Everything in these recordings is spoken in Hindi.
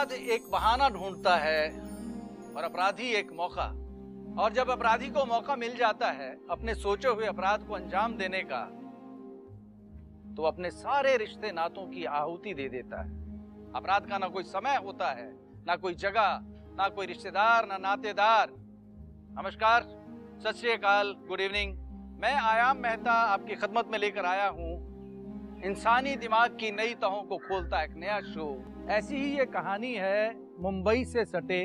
अपराध एक बहाना ढूंढता है और अपराधी एक मौका। और जब अपराधी को मौका मिल जाता है अपने सोचे हुए अपराध को अंजाम देने का, तो अपने सारे रिश्ते नातों की आहुति दे देता है। अपराध का ना कोई समय होता है, ना कोई जगह, ना कोई रिश्तेदार, ना नातेदार। नमस्कार, सत श्री अकाल, गुड इवनिंग। मैं आयाम मेहता आपकी खिदमत में लेकर आया हूं इंसानी दिमाग की नई तहों को खोलता एक नया शो। ऐसी ही ये कहानी है मुंबई से सटे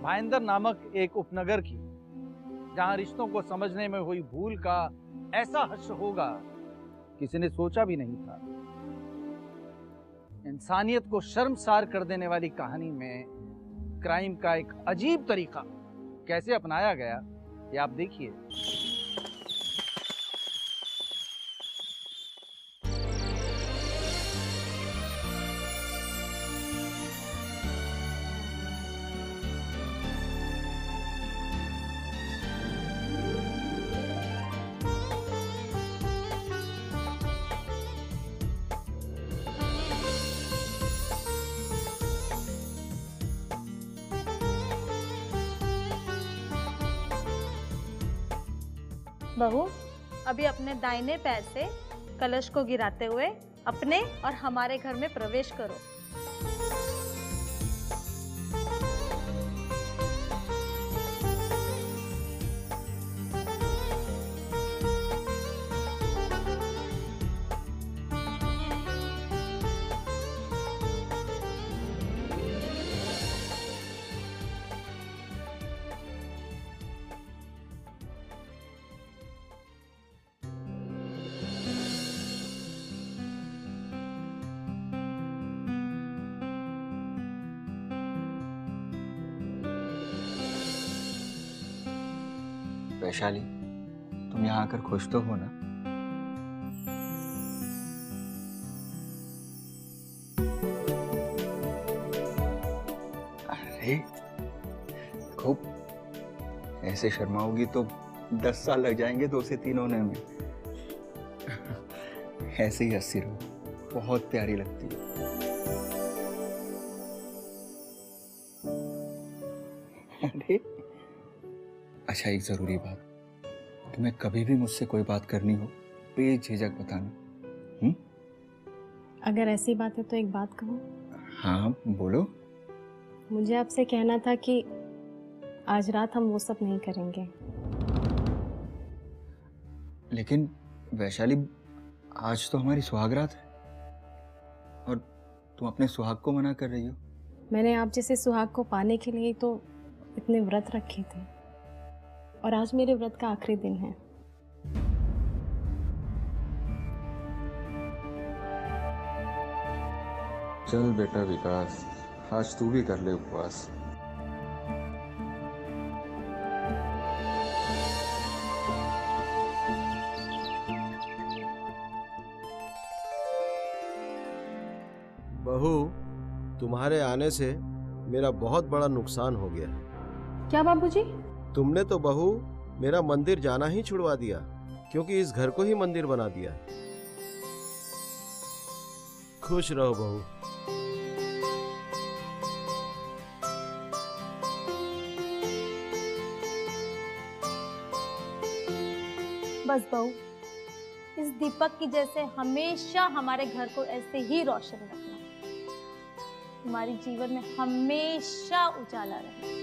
भाईंदर नामक एक उपनगर की, जहां रिश्तों को समझने में हुई भूल का ऐसा हश्र होगा किसी ने सोचा भी नहीं था। इंसानियत को शर्मसार कर देने वाली कहानी में क्राइम का एक अजीब तरीका कैसे अपनाया गया, ये आप देखिए। बहू, अभी अपने दाहिने पैर से कलश को गिराते हुए अपने और हमारे घर में प्रवेश करो। वैशाली, तुम यहाँ आकर खुश तो हो ना? अरे खूब, ऐसे शर्माओगी तो 10 साल लग जाएंगे 2 से 3 होने में। ऐसे ही हंसती रहो, बहुत प्यारी लगती है। अरे अच्छा, एक जरूरी बात, तुम्हें कभी भी मुझसे कोई बात करनी हो बेझिझक बताना। अगर ऐसी बात है तो एक बात कहूँ? हाँ बोलो। मुझे आपसे कहना था कि आज रात हम वो सब नहीं करेंगे। लेकिन वैशाली, आज तो हमारी सुहागरात है और तुम अपने सुहाग को मना कर रही हो। मैंने आप जैसे सुहाग को पाने के लिए तो इतने व्रत रखे थे, और आज मेरे व्रत का आखिरी दिन है। चल बेटा विकास, आज तू भी कर ले उपवास। बहू, तुम्हारे आने से मेरा बहुत बड़ा नुकसान हो गया है। क्या बाबूजी? तुमने तो बहू मेरा मंदिर जाना ही छुड़वा दिया, क्योंकि इस घर को ही मंदिर बना दिया। खुश रहो बहू। बस बहू, इस दीपक की जैसे हमेशा हमारे घर को ऐसे ही रोशन रखना, हमारे जीवन में हमेशा उजाला रहे।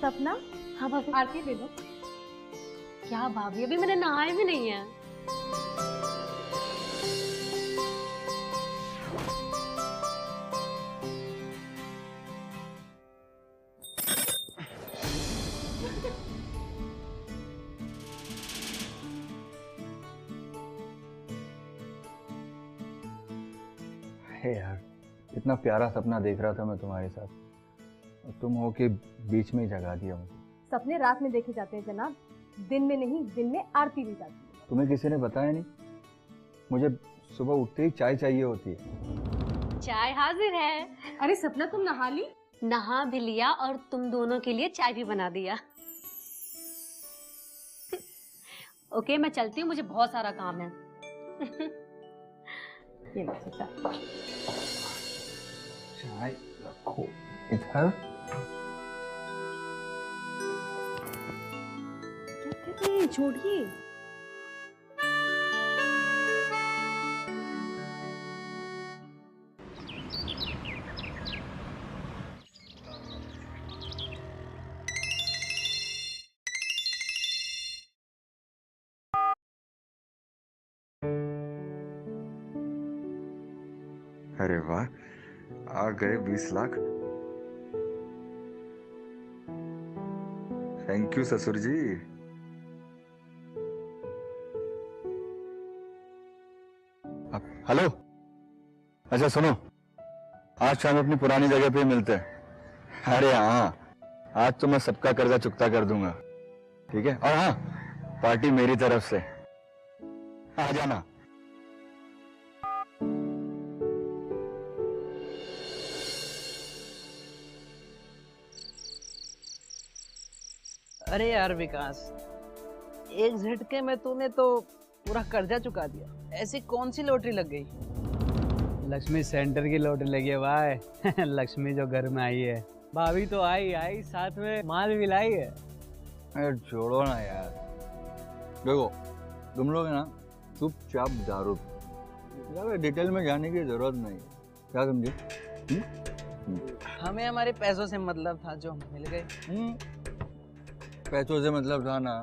सपना, हाँ भाभी। आरती दे दो। क्या भाभी, अभी मैंने नहाया भी नहीं है। हे यार, इतना प्यारा सपना देख रहा था मैं तुम्हारे साथ, और तुम हो के बीच में ही जगा दिया मुझे। सपने रात में देखे जाते हैं जनाब, दिन में नहीं। दिन में आरती दी जाती है। तुम्हें किसी ने बताया नहीं? मुझे सुबह उठते ही चाय चाहिए होती है। चाय हाजिर है। अरे सपना, तुम नहा ली? नहा भी लिया और तुम दोनों के लिए चाय भी बना दिया। ओके, मैं चलती हूँ, मुझे बहुत सारा काम है। ये लो चाचा। चाय रखो इधर। क्या कर रहे हैं? छोड़िए। अरे वाह, आ गए 20 लाख। थैंक यू ससुर जी। हेलो, अच्छा सुनो, आज शाम अपनी पुरानी जगह पे मिलते हैं। अरे हाँ, आज तो मैं सबका कर्जा चुकता कर दूंगा, ठीक है? और हाँ, पार्टी मेरी तरफ से, आ जाना। अरे यार विकास, एक झटके में तूने तो पूरा कर्जा चुका दिया। ऐसी कौन सी लॉटरी लग गई? लक्ष्मी सेंटर की लॉटरी लगी है भाई। लक्ष्मी जो घर में आई है, भाभी तो आई साथ में माल भी लाई है। अरे छोड़ो ना यार, देखो तुम लोग है ना चुपचाप दारू ज़्यादा डिटेल में जाने की जरूरत नहीं है, क्या समझे? हमें हमारे पैसों से मतलब था जो मिल गए। पैसों से मतलब था ना,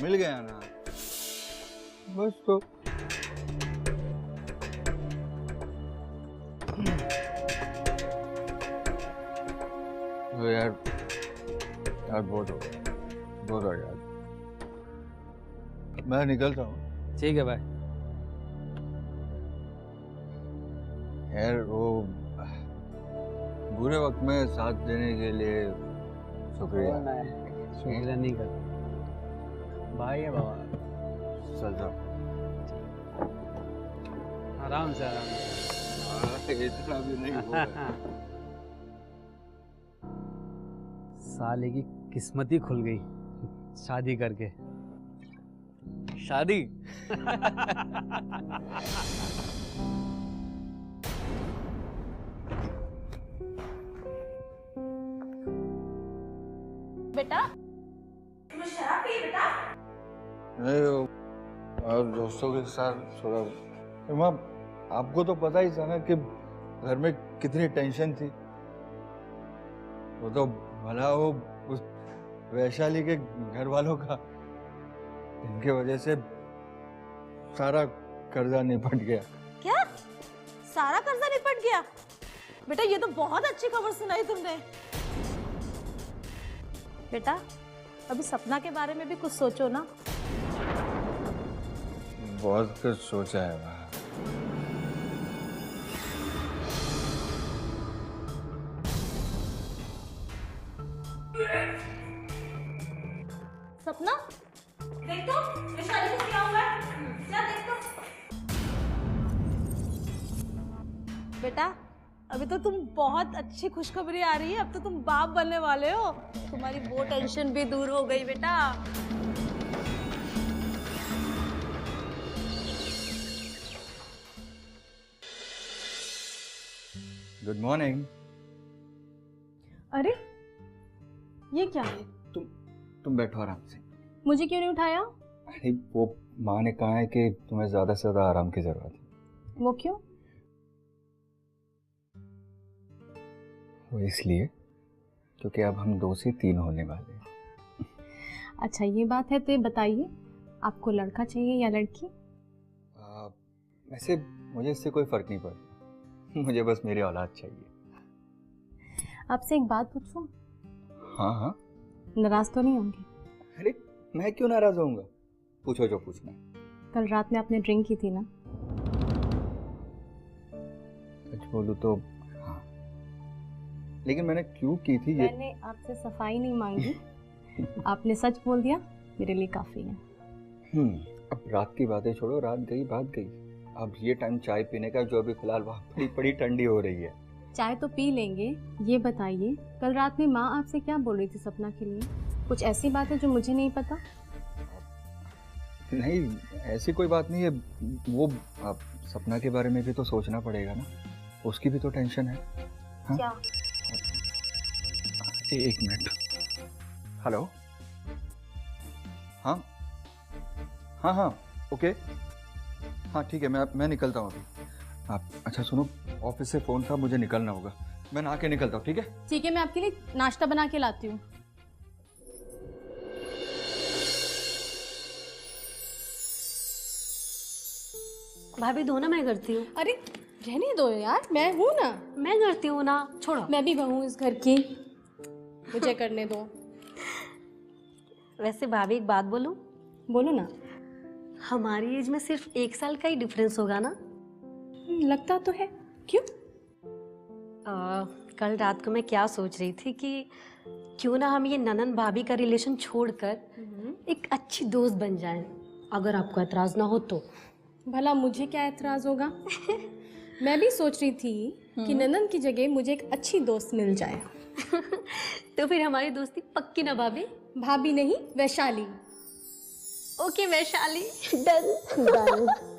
मिल गया ना, बस तो। तो यार बहुत हो गया यार, मैं निकलता हूँ। ठीक है भाई। यार वो बुरे वक्त में साथ देने के लिए शुक्रिया। शुक्रिया नहीं करता भाई है बाबा। चल जाओ। आराम से आराम से। इतना भी नहीं हुआ। साले की किस्मत ही खुल गई शादी करके। शादी बेटा नहीं वो और दोस्तों के साथ थोड़ा। माँ आपको तो पता ही था ना कि घर में कितनी टेंशन थी। वो तो भला वो उस वैशाली के घर वालों का, इनके वजह से सारा कर्जा निपट गया। क्या सारा कर्जा निपट गया? बेटा ये तो बहुत अच्छी खबर सुनाई तुमने। बेटा अभी सपना के बारे में भी कुछ सोचो ना। बहुत कुछ सोचा है माँ। सपना देख तो वैशाली को क्या हुआ है? क्या देख तो। बेटा अभी तो तुम बहुत अच्छी खुशखबरी आ रही है। अब तो तुम बाप बनने वाले हो। तुम्हारी वो टेंशन भी दूर हो गई बेटा। Good morning. अरे ये क्या है? तुम बैठो आराम से। मुझे क्यों नहीं उठाया? अरे वो माँ ने कहा है कि तुम्हें ज्यादा से ज्यादा आराम की जरूरत है। वो क्यों? वो इसलिए क्योंकि अब हम 2 से 3 होने वाले हैं। अच्छा ये बात है, तो ये बताइए आपको लड़का चाहिए या लड़की? वैसे मुझे इससे कोई फर्क नहीं पड़ता, मुझे बस मेरी औलाद चाहिए। आपसे एक बात पूछूं? हाँ हाँ। नाराज तो नहीं होंगे? अरे मैं क्यों नाराज होऊंगा, पूछो जो पूछना है। कल रात में आपने ड्रिंक की थी ना? सच बोलूं तो हाँ, लेकिन मैंने क्यों की थी ये। मैंने आपसे सफाई नहीं मांगी। आपने सच बोल दिया, मेरे लिए काफी है। अब रात की बातें छोड़ो, रात गई बात गई। अब ये टाइम चाय पीने का, जो अभी फिलहाल वहाँ बड़ी ठंडी हो रही है। चाय तो पी लेंगे, ये बताइए कल रात में माँ आपसे क्या बोल रही थी सपना के लिए? कुछ ऐसी बात है जो मुझे नहीं पता? नहीं, ऐसी कोई बात नहीं है। वो आप सपना के बारे में भी तो सोचना पड़ेगा ना, उसकी भी तो टेंशन है। हाँ? क्या? एक मिनट। हेलो। हाँ हाँ हाँ, ओके। हाँ ठीक है, मैं निकलता हूँ अभी। आप अच्छा सुनो, ऑफिस से फ़ोन था, मुझे निकलना होगा। मैं नहा के निकलता हूँ, ठीक है? ठीक है, मैं आपके लिए नाश्ता बना के लाती हूँ। भाभी दो ना, मैं करती हूँ। अरे रहने दो यार, मैं हूँ ना। मैं करती हूँ ना, छोड़ो। मैं भी बहू इस घर की, मुझे करने दो। वैसे भाभी एक बात बोलूं? बोलो ना। हमारी एज में सिर्फ 1 साल का ही डिफरेंस होगा ना? लगता तो है। क्यों? कल रात को मैं क्या सोच रही थी कि क्यों ना हम ये ननन भाभी का रिलेशन छोड़कर एक अच्छी दोस्त बन जाएं, अगर आपको एतराज ना हो तो। भला मुझे क्या एतराज होगा? मैं भी सोच रही थी कि ननन की जगह मुझे एक अच्छी दोस्त मिल जाए। तो फिर हमारी दोस्ती पक्की ना भाभी? भाभी नहीं, Vaishali. Okay Vaishali, done done.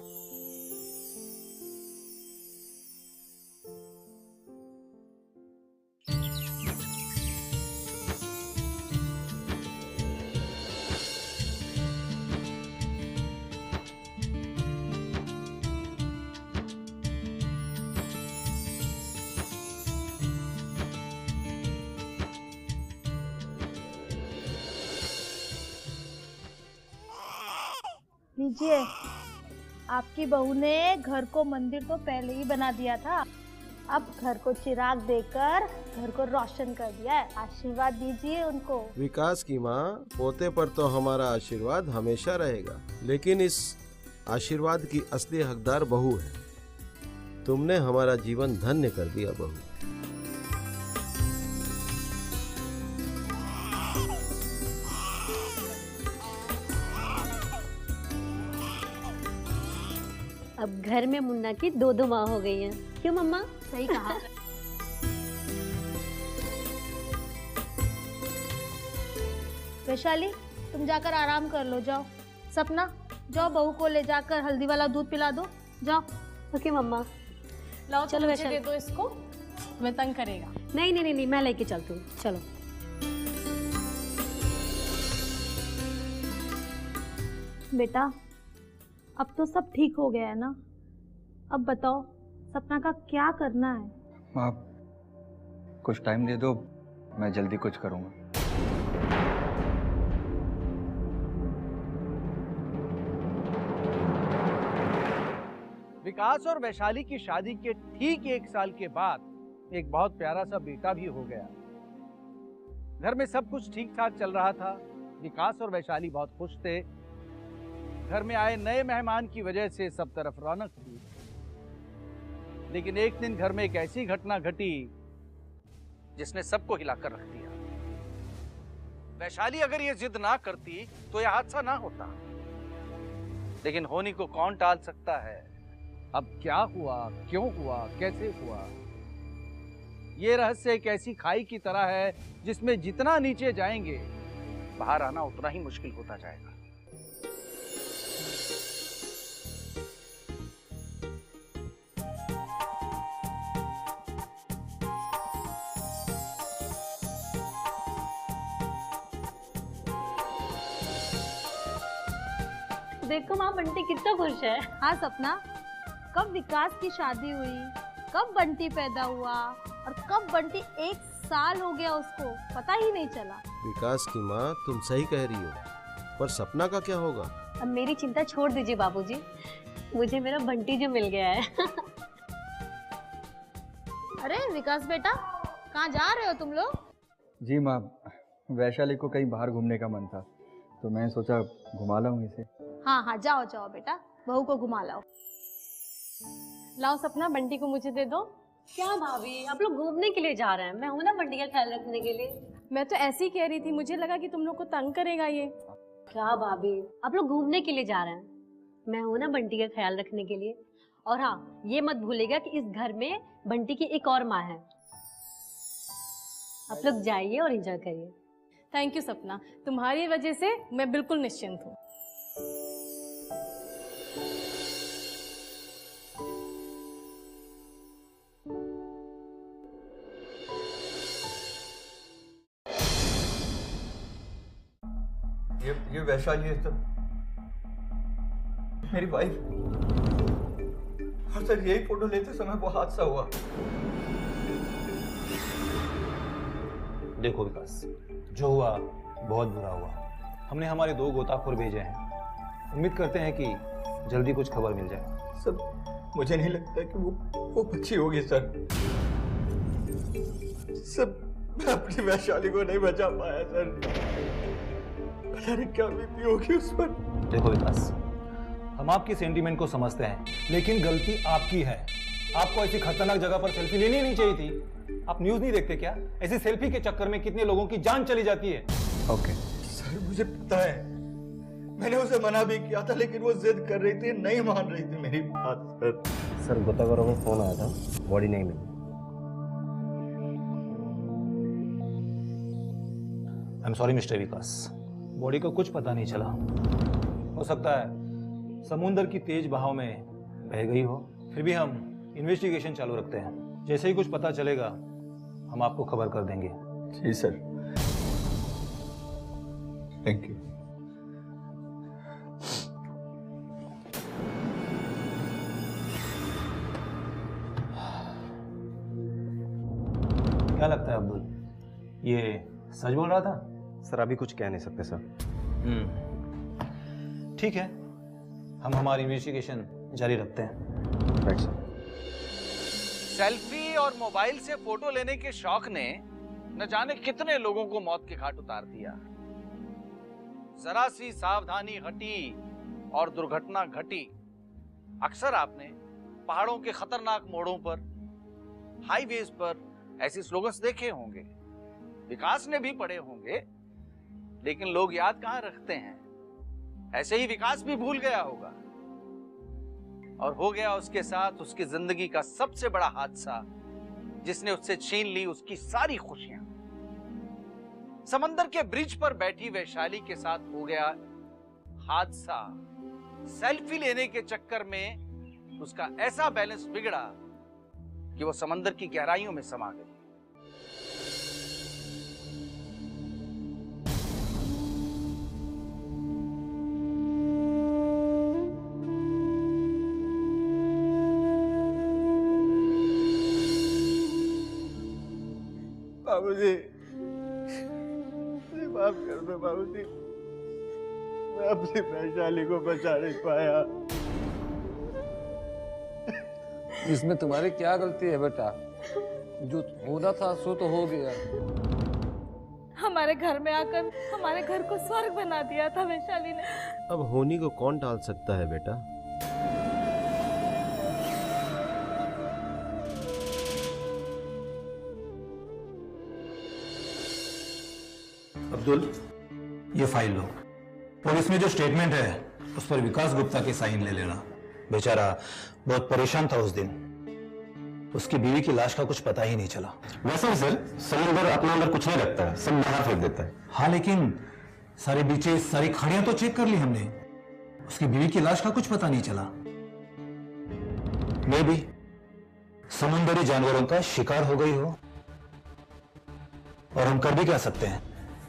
लीजिए, आपकी बहू ने घर को मंदिर तो पहले ही बना दिया था, अब घर को चिराग देकर घर को रोशन कर दिया है। आशीर्वाद दीजिए उनको। विकास की माँ, पोते पर तो हमारा आशीर्वाद हमेशा रहेगा, लेकिन इस आशीर्वाद की असली हकदार बहू है। तुमने हमारा जीवन धन्य कर दिया बहू। अब घर में मुन्ना की 2 माँ हो गई हैं। क्यों मम्मा? सही कहा। वैशाली, तुम जाकर आराम कर लो, जाओ। सपना, जाओ बहू को ले जाकर हल्दी वाला दूध पिला दो, जाओ। ओके मम्मा। लाओ, चलो मुझे वैशाली। दे दो इसको, मैं तंग करेगा। नहीं नहीं नहीं, मैं लेके चलती हूँ, चलो। बेटा, अब तो सब ठीक हो गया है ना? अब बताओ सपना का क्या करना है? आप कुछ टाइम दे दो, मैं जल्दी कुछ करूँगा। विकास और वैशाली की शादी के ठीक 1 साल के बाद एक बहुत प्यारा सा बेटा भी हो गया। घर में सब कुछ ठीक ठाक चल रहा था। विकास और वैशाली बहुत खुश थे। घर में आए नए मेहमान की वजह से सब तरफ रौनक थी। लेकिन एक दिन घर में एक ऐसी घटना घटी जिसने सबको हिलाकर रख दिया। वैशाली अगर ये जिद ना करती तो यह हादसा ना होता, लेकिन होनी को कौन टाल सकता है। अब क्या हुआ, क्यों हुआ, कैसे हुआ, ये रहस्य एक ऐसी खाई की तरह है जिसमें जितना नीचे जाएंगे बाहर आना उतना ही मुश्किल होता जाएगा। देखो माँ, बंटी कितना खुश है। हाँ सपना, कब विकास की शादी हुई, कब बंटी पैदा हुआ और कब बंटी 1 साल हो गया उसको पता ही नहीं चला। विकास की माँ, तुम सही कह रही हो, पर सपना का क्या होगा? अब मेरी चिंता छोड़ दीजिए बाबूजी, मुझे मेरा बंटी जो मिल गया है। अरे विकास बेटा, कहाँ जा रहे हो तुम लोग? जी माँ, वैशाली को कहीं बाहर घूमने का मन था, तो मैं सोचा घुमा लाऊं इसे। हाँ हाँ, जाओ जाओ बेटा, बहू को घुमा लाओ। लाओ सपना, बंटी को मुझे दे दो। क्या भाभी, आप लोग घूमने के लिए जा रहे हैं? मैं हूं ना बंटी का ख्याल रखने के लिए। मैं तो ऐसे ही कह रही थी, मुझे लगा कि तुम लोग को तंग करेगा ये। क्या भाभी, आप लोग घूमने के लिए जा रहे हैं, मैं हूं ना बंटी का ख्याल रखने के लिए। और हाँ, ये मत भूलेगा कि इस घर में बंटी की एक और माँ है। आप लोग जाइए और एंजॉय करिए। थैंक यू सपना, तुम्हारी वजह से मैं बिल्कुल निश्चिंत हूँ। ये वैशाली है सब, मेरी वाइफ। और सर यही फोटो लेते समय वो हादसा हुआ। देखो विकास, जो हुआ बहुत बुरा हुआ। हमने हमारे 2 गोताखोर भेजे हैं, उम्मीद करते हैं कि जल्दी कुछ खबर मिल जाए। सब मुझे नहीं लगता कि वो बच्ची होगी सर। सब मैं अपनी वैशाली को नहीं बचा पाया सर। पता नहीं क्या बीती होगी उस पर। देखो विकास, हम आपकी सेंटीमेंट को समझते हैं, लेकिन गलती आपकी है। आपको ऐसी खतरनाक जगह पर सेल्फी लेनी नहीं चाहिए थी। आप न्यूज़ नहीं देखते क्या? ऐसी सेल्फी के चक्कर में कितने लोगों की जान चली जाती है। ओके सर, मुझे पता है, मैंने उसे मना भी किया था, लेकिन वो जिद कर रही थी, नहीं मान रही थी मेरी बात सर गोताखोरों में फोन आया था, बॉडी नहीं मिली। I am sorry mister Vikas, body को कुछ पता नहीं चला। हो सकता है समुंदर की तेज बहाव में बह गई हो। फिर भी हम इन्वेस्टिगेशन चालू रखते हैं। जैसे ही कुछ पता चलेगा हम आपको खबर कर देंगे। जी सर, थैंक यू। क्या लगता है अब्दुल, ये सच बोल रहा था? सर अभी कुछ कह नहीं सकते सर। ठीक है, हम हमारी इन्वेस्टिगेशन जारी रखते हैं। Right sir. सेल्फी और मोबाइल से फोटो लेने के शौक ने न जाने कितने लोगों को मौत के घाट उतार दिया। जरा सी सावधानी हटी और दुर्घटना घटी। अक्सर आपने पहाड़ों के खतरनाक मोड़ों पर, हाईवेज पर ऐसे स्लोगन्स देखे होंगे, विकास ने भी पढ़े होंगे, लेकिन लोग याद कहां रखते हैं। ऐसे ही विकास भी भूल गया होगा और हो गया उसके साथ उसकी जिंदगी का सबसे बड़ा हादसा, जिसने उससे छीन ली उसकी सारी खुशियां। समंदर के ब्रिज पर बैठी वैशाली के साथ हो गया हादसा। सेल्फी लेने के चक्कर में उसका ऐसा बैलेंस बिगड़ा कि वो समंदर की गहराइयों में समा गई। बाबूजी, माफ कर दो बाबूजी, मैं अपनी वैशाली को बचा नहीं पाया। इसमें तुम्हारी क्या गलती है बेटा? जो होना था सो तो हो गया। हमारे घर में आकर हमारे घर को स्वर्ग बना दिया था वैशाली ने। अब होनी को कौन टाल सकता है बेटा? अब्दुल, ये फाइल लो और इसमें जो स्टेटमेंट है उस पर विकास गुप्ता के साइन ले लेना। बेचारा बहुत परेशान था उस दिन, उसकी बीवी की लाश का कुछ पता ही नहीं चला। वैसे ही सर, समंदर अपना अंदर कुछ नहीं रखता है, सब बाहर फेंक देता है। हाँ, लेकिन सारे बीचे, सारी खाड़ियां तो चेक कर ली हमने, उसकी बीवी की लाश का कुछ पता नहीं चला। मे भी समुद्री जानवरों का शिकार हो गई हो। और हम कर भी क्या सकते हैं?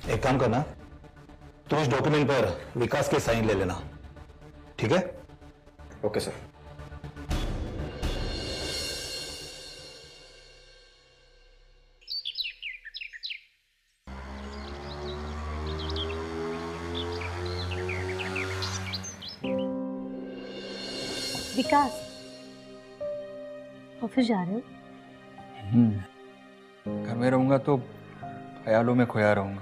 एक काम करना, तुम इस डॉक्यूमेंट पर विकास के साइन ले लेना, ठीक है? Okay sir. विकास, ऑफिस जा रहे हो? घर में रहूंगा तो ख्यालों में खोया रहूंगा,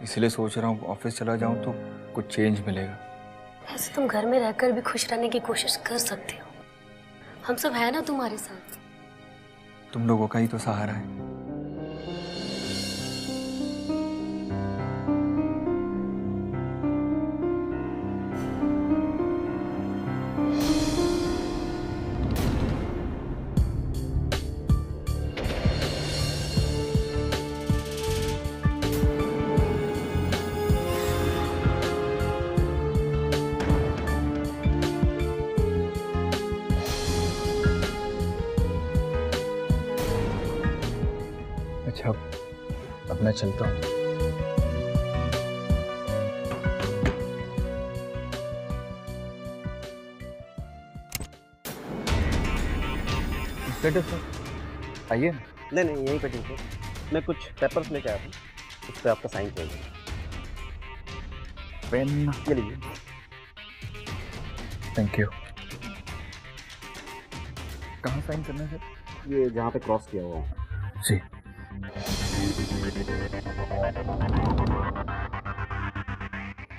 इसलिए सोच रहा हूँ ऑफिस चला जाऊं तो कुछ चेंज मिलेगा। ऐसे तुम घर में रहकर भी खुश रहने की कोशिश कर सकते हो। हम सब है ना तुम्हारे साथ। तुम लोगों का ही तो सहारा है। अच्छा, अब मैं चलता हूँ। लेटर सर आइए। नहीं नहीं, यहीं पे ठीक है। मैं कुछ पेपर्स लेके आया हूँ, उस पर आपका साइन चाहिए। पेन ये लीजिए। Thank you. कहाँ साइन करना है सर? ये जहाँ पे क्रॉस किया हुआ है। जी।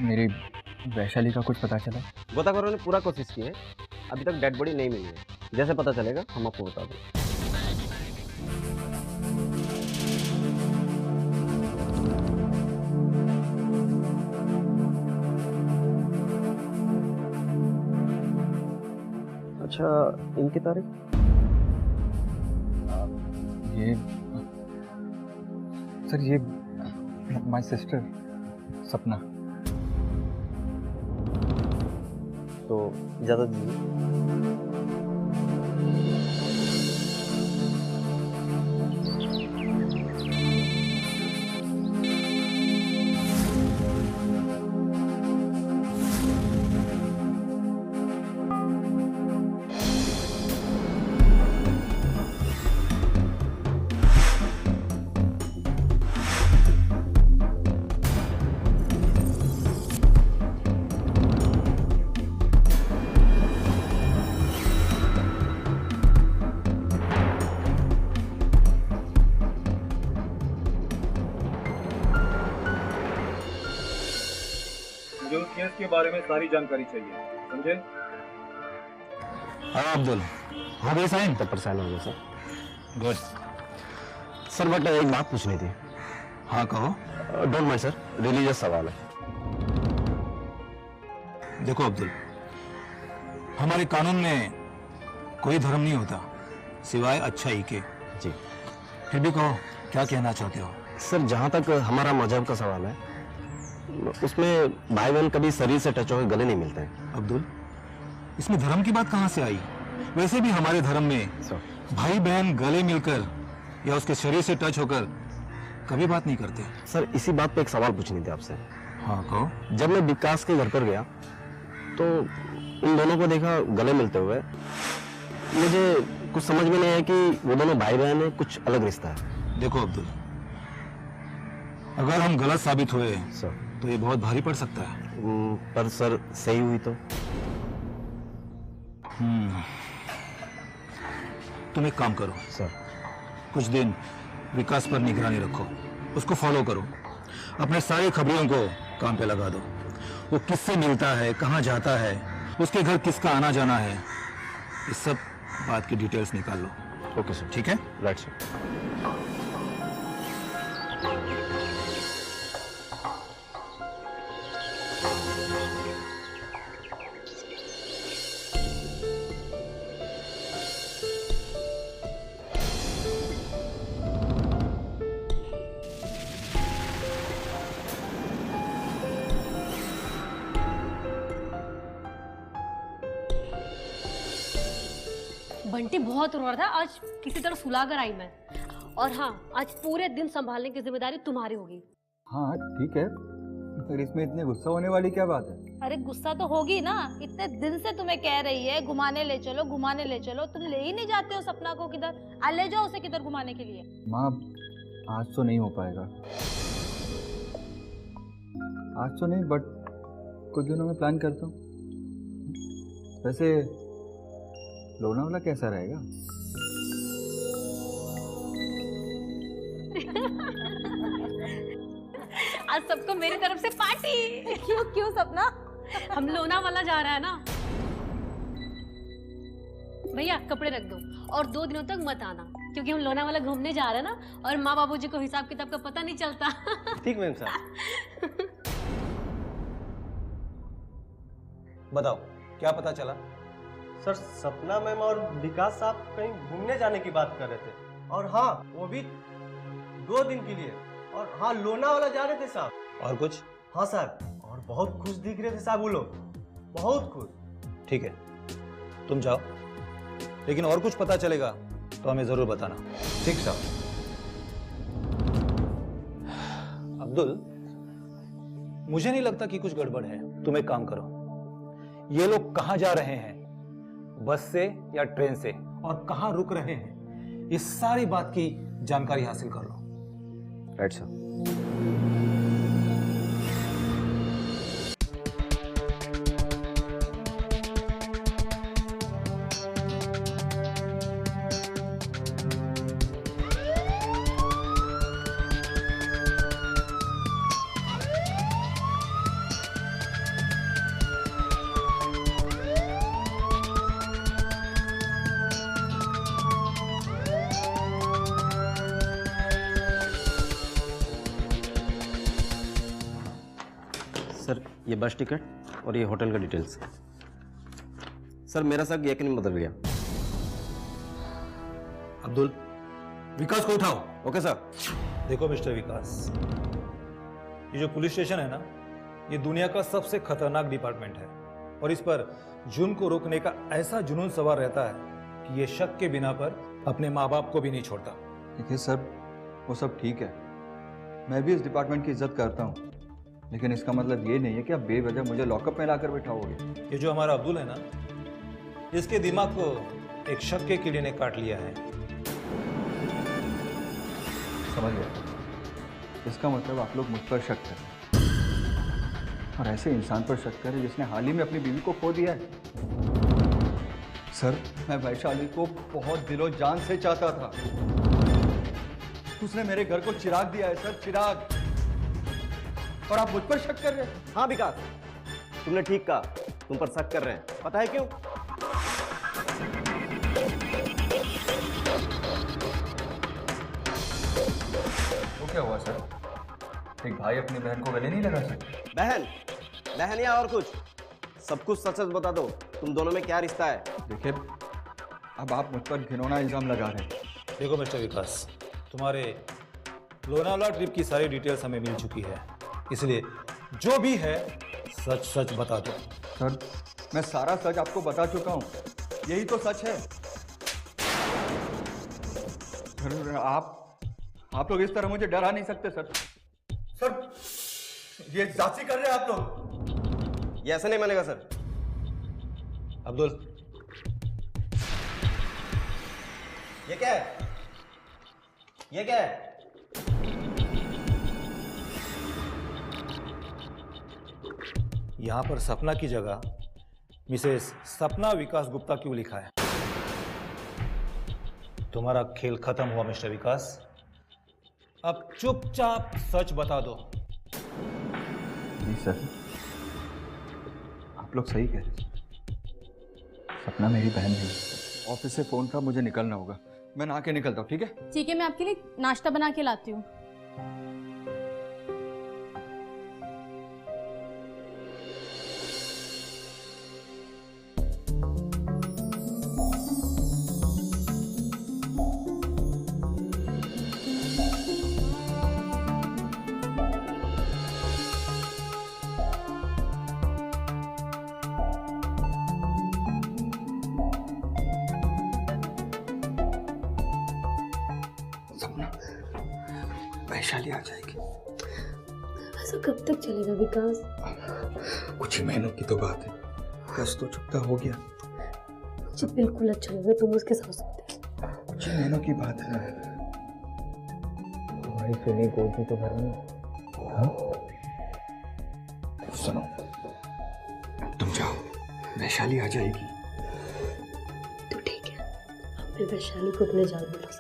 मेरी वैशाली का कुछ पता चला? गोताखोरों ने पूरा कोशिश की है, अभी तक डेड बॉडी नहीं मिली है। जैसे पता चलेगा हम आपको बता देंगे। अच्छा, इनकी तारीख? ये सर, ये माय सिस्टर सपना। तो इजाज़त दीजिए। मुझे उस केस के बारे में सारी जानकारी चाहिए, समझे? हाँ अब्दुल, हो गए साइन? पेपर साइन हो गया सर। गुड सर, बट एक बात पूछनी थी। हाँ कहो। डोंट माइंड सर, रिलीजियस सवाल है। देखो अब्दुल, हमारे कानून में कोई धर्म नहीं होता सिवाय अच्छाई के। जी। फिर भी कहो, क्या कहना चाहते हो? सर, जहाँ तक हमारा मजहब का सवाल है, उसमें भाई बहन कभी शरीर से टच होकर गले नहीं मिलते हैं। अब्दुल, इसमें धर्म की बात कहाँ से आई? वैसे भी हमारे धर्म में भाई बहन गले मिलकर या उसके शरीर से टच होकर कभी बात नहीं करते। सर, इसी बात पे एक सवाल पूछनी थी आपसे। हाँ कहो। जब मैं विकास के घर पर गया तो इन दोनों को देखा गले मिलते हुए। मुझे कुछ समझ में नहीं आया कि वो दोनों भाई बहन है, कुछ अलग रिश्ता है। देखो अब्दुल, अगर हम गलत साबित हुए सर तो ये बहुत भारी पड़ सकता है। पर सर सही हुई तो? तुम एक काम करो सर, कुछ दिन विकास पर निगरानी रखो, उसको फॉलो करो, अपने सारे खबरियों को काम पे लगा दो। वो किससे मिलता है, कहाँ जाता है, उसके घर किसका आना जाना है, इस सब बात की डिटेल्स निकाल लो। Okay sir. ठीक है? Right sir. बंटी बहुत रो रहा था, आज किसी तरह सुला कर आई मैं। और हाँ, आज पूरे दिन संभालने की जिम्मेदारी तुम्हारी होगी। हाँ ठीक है, पर इसमें इतने गुस्सा होने वाली क्या बात है? अरे गुस्सा तो होगी ना, इतने दिन से तुम्हें कह रही है घुमाने ले चलो, घुमाने ले चलो, तुम ले ही नहीं जाते हो सपना को किधर। ले जाओ उसे किधर घुमाने के लिए। माँ, आज तो नहीं हो पाएगा। आज तो नहीं, बट कुछ दिनों में प्लान करता हूँ। वैसे लोनावाला कैसा रहेगा? आज सबको मेरी तरफ से पार्टी। क्यों क्यों सपना? हम लोनावाला जा रहा है ना। भैया कपड़े रख दो और 2 दिनों तक मत आना, क्योंकि हम लोनावाला घूमने जा रहे हैं ना, और माँ बाबूजी को हिसाब किताब का पता नहीं चलता। ठीक मैम साहब। बताओ, क्या पता चला? सर, सपना मैम और विकास साहब कहीं घूमने जाने की बात कर रहे थे, और हाँ वो भी 2 दिन के लिए। और हाँ, लोनावाला जा रहे थे साहब। और कुछ? हाँ साहब, और बहुत खुश दिख रहे थे साहब वो लोग, बहुत खुश। ठीक है, तुम जाओ, लेकिन और कुछ पता चलेगा तो हमें जरूर बताना। ठीक साहब। अब्दुल, मुझे नहीं लगता कि कुछ गड़बड़ है। तुम एक काम करो, ये लोग कहाँ जा रहे हैं, बस से या ट्रेन से, और कहाँ रुक रहे हैं, इस सारी बात की जानकारी हासिल कर लो। Right sir. सर ये बस टिकट और ये होटल का डिटेल्स। सर मेरा शक यकीन बदल गया। अब्दुल, विकास को उठाओ। Okay sir. देखो मिस्टर विकास, ये जो पुलिस स्टेशन है ना, ये दुनिया का सबसे खतरनाक डिपार्टमेंट है और इस पर जुर्म को रोकने का ऐसा जुनून सवार रहता है कि ये शक के बिना पर अपने माँ बाप को भी नहीं छोड़ता। देखिए सर, वो सब ठीक है, मैं भी इस डिपार्टमेंट की इज्जत करता हूँ, लेकिन इसका मतलब ये नहीं है कि आप बेवजह मुझे लॉकअप में लाकर बैठाओगे। ये जो हमारा अब्दुल है ना, इसके दिमाग को एक शक के कीड़े ने काट लिया है। समझ गया। इसका मतलब आप लोग मुझ पर शक करें, और ऐसे इंसान पर शक करें जिसने हाल ही में अपनी बीवी को खो दिया है। सर, मैं वैशाली को बहुत दिलो जान से चाहता था। उसने मेरे घर को चिराग दिया है सर, चिराग, और आप मुझ पर शक कर रहे हैं। हाँ विकास, तुमने ठीक कहा, तुम पर शक कर रहे हैं। पता है क्यों? वो क्या हुआ सर? एक भाई अपनी बहन को गले नहीं लगा सकते? बहन या और कुछ? सब कुछ सच सच बता दो, तुम दोनों में क्या रिश्ता है? देखिए, अब आप मुझ पर घिनौना इल्जाम लगा रहे हैं। देखो मिस्टर विकास, तुम्हारे लोनावाला ट्रिप की सारी डिटेल्स हमें मिल चुकी है, इसलिए जो भी है सच सच बता दो। सर, मैं सारा सच आपको बता चुका हूं, यही तो सच है। सर, आप लोग इस तरह मुझे डरा नहीं सकते सर। सर, ये जांची कर रहे हैं आप लोग। ये ऐसे नहीं मानेगा सर। अब्दुल, ये क्या है? ये क्या है? यहां पर सपना की जगह मिसेस सपना विकास गुप्ता क्यों लिखा है? तुम्हारा खेल खत्म हुआ मिस्टर विकास, अब चुपचाप सच बता दो। जी सर, आप लोग सही कह रहे हैं। सपना मेरी बहन नहीं। ऑफिस से फोन था, मुझे निकलना होगा, मैं नहा के निकलता हूँ। ठीक है? ठीक है, मैं आपके लिए नाश्ता बना के लाती हूँ। वैशाली आ जाएगी। ऐसा कब तक चलेगा विकास? कुछ ही महीनों की तो बात है, कस तो चुकता हो गया। मुझे बिल्कुल अच्छा लगा तुम उसके साथ सोते। कुछ ही महीनों की बात है। तुम्हारी सुनी गोदी तो घर में। सुनो, तुम जाओ, वैशाली आ जाएगी। तो ठीक है, मैं वैशाली को अपने जाल में ला सकते।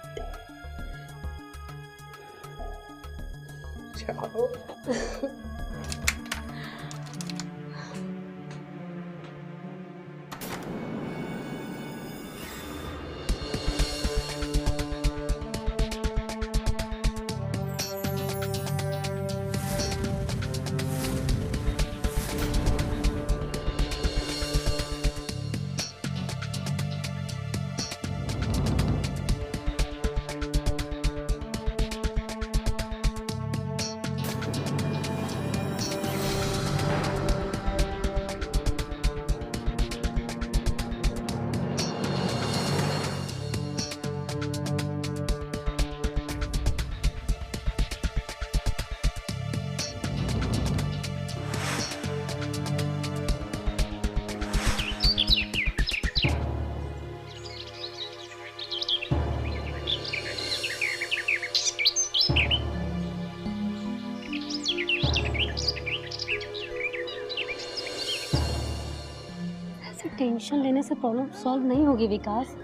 परमिशन लेने से प्रॉब्लम सॉल्व नहीं होगी विकास।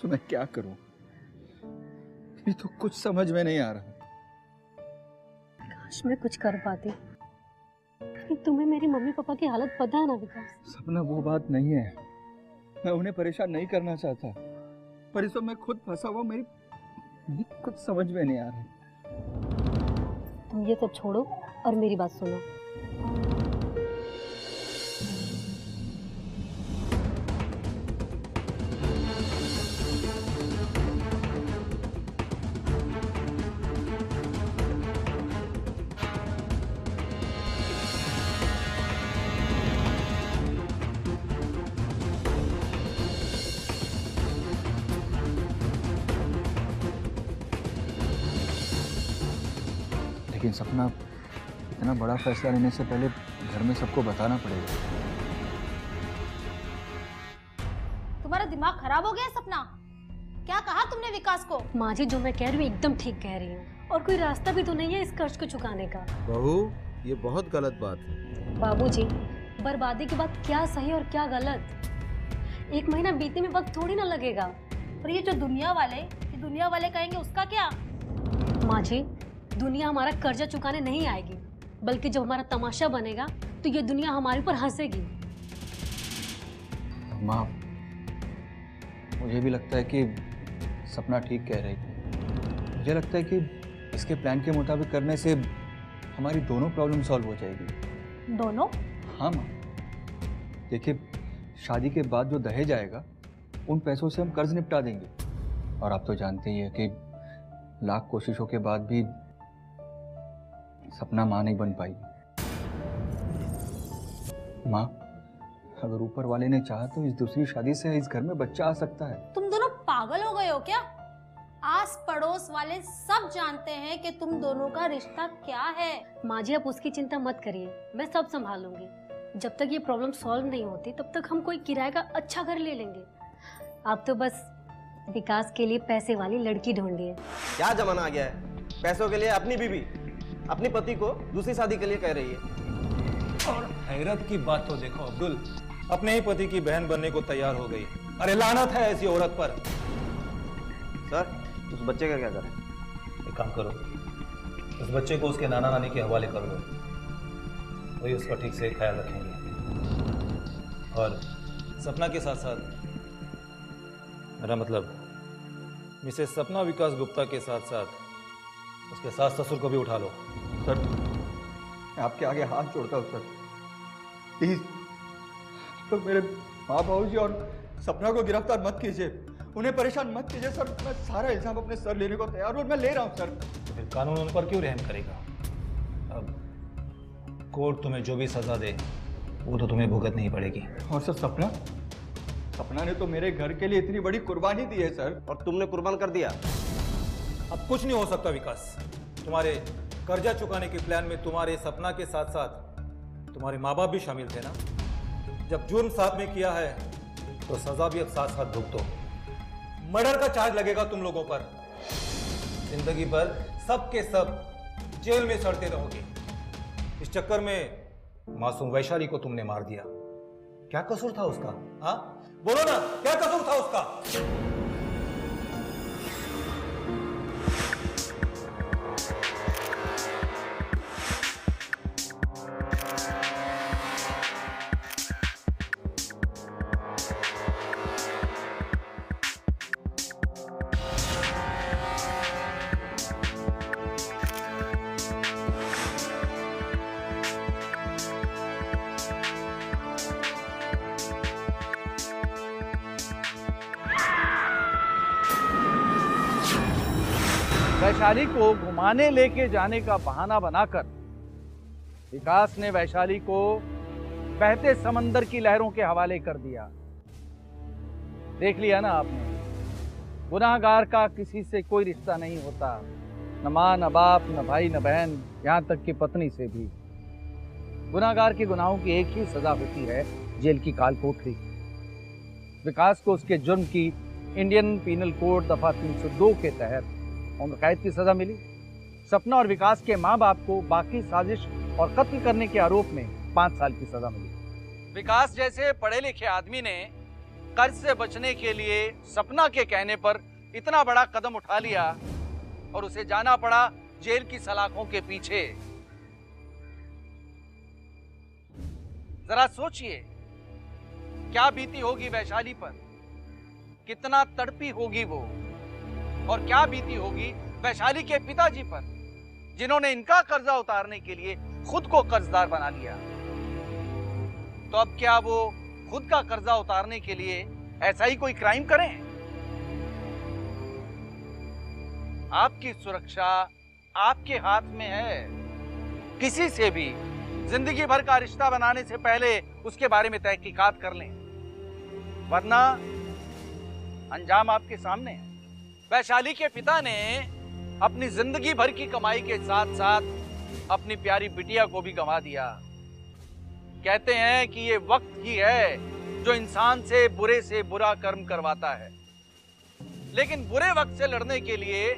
तो मैं क्या करूं? ये तो कुछ समझ में नहीं आ रहा। काश मैं कुछ कर पाती, लेकिन तुम्हें मेरी मम्मी पापा की हालत पता है ना विकास। सपना वो बात नहीं है, मैं उन्हें परेशान नहीं करना चाहता, पर इस वक्त मैं खुद फंसा हुआ, मेरी कुछ समझ में नहीं आ रहा। तुम ये सब छोड़ो और मेरी बात सुनो। लेकिन सपना, इतना बड़ा फैसला लेने से पहले घर में सबको बताना पड़ेगा। तुम्हारा दिमाग खराब हो गया सपना? क्या कहा तुमने विकास को? माँ जी जो मैं कह रही हूँ एकदम ठीक कह रही हूँ, और कोई रास्ता भी तो नहीं है इस कर्ज को चुकाने का। बहू, ये बहुत गलत बात है। बाबूजी, बर्बादी के बाद क्या सही और क्या गलत? 1 महीना बीतने में वक्त थोड़ी ना लगेगा। और ये जो दुनिया वाले कहेंगे उसका क्या? माँ जी, दुनिया हमारा कर्जा चुकाने नहीं आएगी, बल्कि जब हमारा तमाशा बनेगा तो ये दुनिया हमारे ऊपर हंसेगी। माँ, मुझे भी लगता है कि सपना ठीक कह रही है। मुझे लगता है कि इसके प्लान के मुताबिक करने से हमारी दोनों प्रॉब्लम सॉल्व हो जाएगी। दोनों? हाँ माँ, देखिए, शादी के बाद जो दहेज आएगा उन पैसों से हम कर्ज निपटा देंगे, और आप तो जानते ही है कि लाख कोशिशों के बाद भी सपना माँ नहीं बन पाई। माँ, अगर ऊपर वाले ने चाहा तो इस दूसरी शादी से इस घर में बच्चा आ सकता है। तुम दोनों पागल हो गए हो क्या? आस पड़ोस वाले सब जानते हैं कि तुम दोनों का रिश्ता क्या है। माँ जी आप उसकी चिंता मत करिए, मैं सब संभालूंगी। जब तक ये प्रॉब्लम सॉल्व नहीं होती तब तक हम कोई किराए का अच्छा घर ले लेंगे। आप तो बस विकास के लिए पैसे वाली लड़की ढूंढिए। क्या जमाना आ गया है, पैसों के लिए अपनी बीवी अपनी पति को दूसरी शादी के लिए कह रही है। और हैरत की बात तो देखो अब्दुल, अपने ही पति की बहन बनने को तैयार हो गई। अरे लानत है ऐसी औरत पर। सर, उस बच्चे का क्या करें? एक काम करो, उस बच्चे को उसके नाना नानी के हवाले कर दो, वही उसका ठीक से ख्याल रखेंगे। और सपना के साथ साथ, मेरा मतलब मिसेस सपना विकास गुप्ता के साथ साथ उसके सास ससुर को भी उठा लो। सर, मैं आपके आगे हाथ जोड़ता हूँ सर, प्लीज तो मेरे माँ बाबू जी और सपना को गिरफ्तार मत कीजिए, उन्हें परेशान मत कीजिए सर। मैं सारा इल्जाम अपने सर लेने को तैयार हूँ और मैं ले रहा हूँ सर। तो फिर कानून उन पर क्यों रहम करेगा? अब कोर्ट तुम्हें जो भी सजा दे वो तो तुम्हें भुगतनी ही पड़ेगी। और सर सपना ने तो मेरे घर के लिए इतनी बड़ी कुर्बानी दी है सर, और तुमने कुर्बान कर दिया। अब कुछ नहीं हो सकता विकास। तुम्हारे कर्जा चुकाने के प्लान में तुम्हारे सपना के साथ साथ तुम्हारे माँ बाप भी शामिल थे ना। जब जुर्म साथ में किया है तो सजा भी अब साथ साथ भुगतो। मर्डर का चार्ज लगेगा तुम लोगों पर। जिंदगी भर सब के सब जेल में सड़ते रहोगे। इस चक्कर में मासूम वैशाली को तुमने मार दिया। क्या कसूर था उसका? हाँ बोलो ना, क्या कसूर था उसका? वैशाली को घुमाने लेके जाने का बहाना बनाकर विकास ने वैशाली को बहते समंदर की लहरों के हवाले कर दिया। देख लिया ना आपने, गुनाहगार का किसी से कोई रिश्ता नहीं होता, न माँ न बाप न भाई न बहन, यहाँ तक कि पत्नी से भी। गुनाहगार के गुनाहों की एक ही सजा होती है, जेल की काल कोठरी। विकास को उसके जुर्म की इंडियन पीनल कोड दफा 302 के तहत उम्र कैद की सजा मिली। सपना और विकास के माँ बाप को बाकी साजिश और कत्ल करने के आरोप में 5 साल की सजा मिली। विकास जैसे पढ़े लिखे आदमी ने कर्ज से बचने के लिए सपना के कहने पर इतना बड़ा कदम उठा लिया और उसे जाना पड़ा जेल की सलाखों के पीछे। जरा सोचिए क्या बीती होगी वैशाली पर, कितना तड़पी होगी वो, और क्या बीती होगी वैशाली के पिताजी पर जिन्होंने इनका कर्जा उतारने के लिए खुद को कर्जदार बना लिया। तो अब क्या वो खुद का कर्जा उतारने के लिए ऐसा ही कोई क्राइम करें? आपकी सुरक्षा आपके हाथ में है। किसी से भी जिंदगी भर का रिश्ता बनाने से पहले उसके बारे में तहकीकात कर लें, वरना अंजाम आपके सामने है। वैशाली के पिता ने अपनी जिंदगी भर की कमाई के साथ साथ अपनी प्यारी बिटिया को भी गंवा दिया। कहते हैं कि ये वक्त ही है जो इंसान से बुरा कर्म करवाता है, लेकिन बुरे वक्त से लड़ने के लिए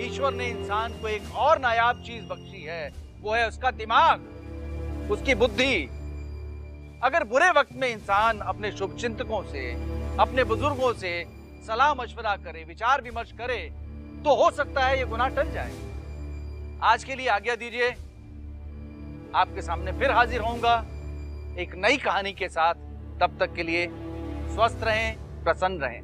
ईश्वर ने इंसान को एक और नायाब चीज बख्शी है, वो है उसका दिमाग, उसकी बुद्धि। अगर बुरे वक्त में इंसान अपने शुभचिंतकों से, अपने बुजुर्गों से सलाह मशवरा करे, विचार विमर्श करे, तो हो सकता है ये गुनाह टल जाए। आज के लिए आज्ञा दीजिए, आपके सामने फिर हाजिर होऊंगा एक नई कहानी के साथ। तब तक के लिए स्वस्थ रहें, प्रसन्न रहें।